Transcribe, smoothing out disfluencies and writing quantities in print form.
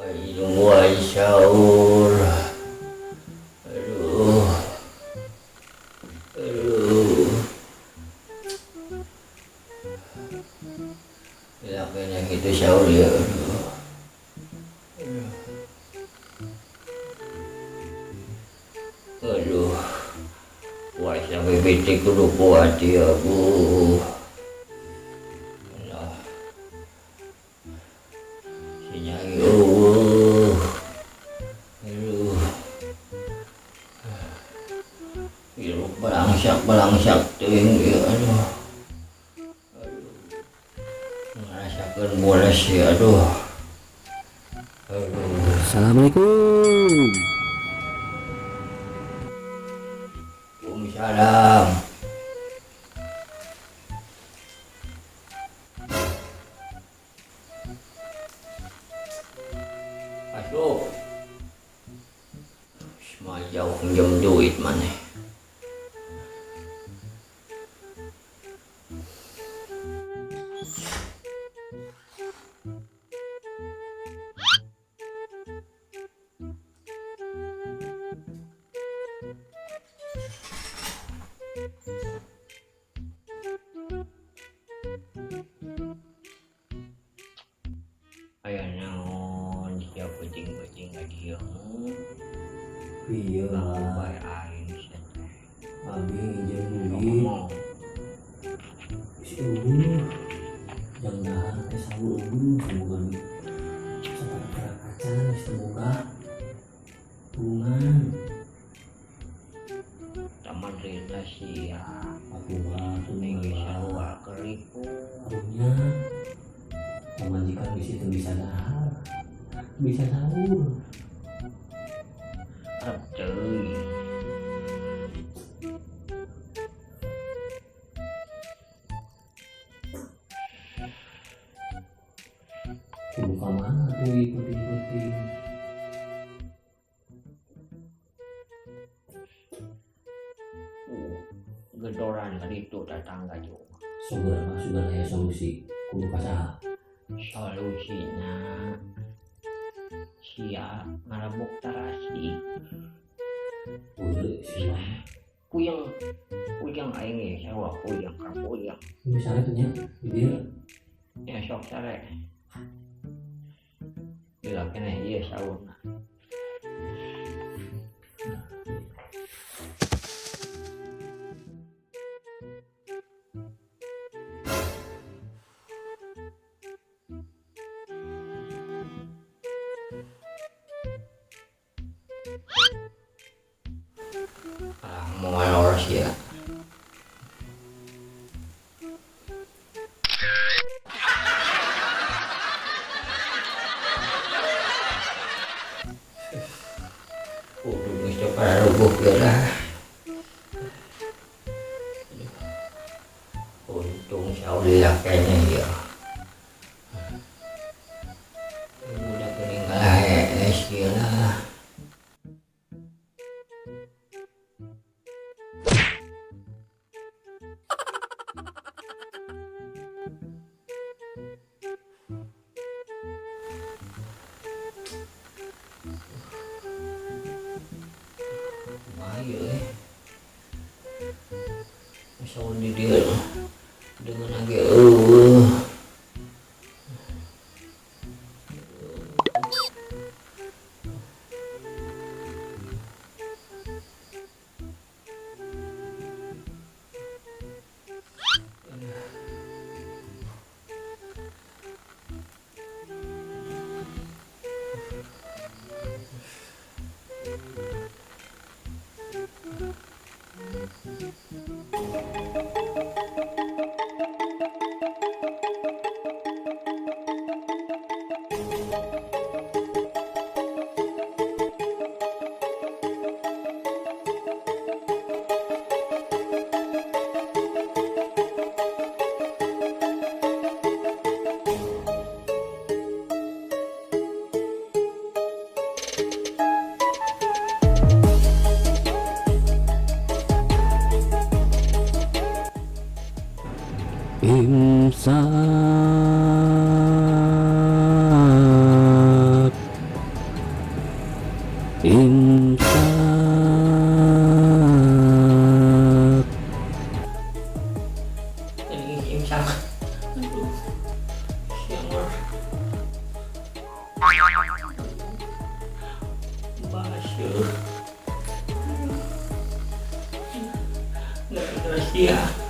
Ayo mulai sahur. Aduh, aduh. Ya kayaknya gitu sahur ya. Aduh. Puasa BBT kudu kuat ya bu. Nah, sinyal aduh. Hirup balangsak tinggi aduh. Ngerasakan boles ya aduh. Aduh. Assalamualaikum. Salam. Masuk. Semajau pinjam duit mana? Ayo naon siap kucing-kucing lagi ya. Iya lah, Baik aing santai. abi jeung Budi Ngomong. si Ubun yang dahar teh sahur Ubun semoga nih sampai kerakacan semoga hubungan Taman cerita siap. aku mah tuh Minggu mah sarua keripu. punya pemajikan di situ bisa dahar bisa sahur Harap cuy. kudu ka mana tuh ikutin Gedoran itu tetangga juga. sudah ya solusi kudu ka saha Solusinya siap ngarabuk tarasi. boleh sih mah Puyang aing ge sarua puyang ka puyang. misalnya tuh nya di dia Ya sok sare. Bila kena ieu saurna. Mau oros ya. Udah mesti pada rubuh ya lah. Untung saulilah kayaknya ya. Udah peninggalan ya lah. Ayo masa di dia dengan lagi imsak Nggak terus ya.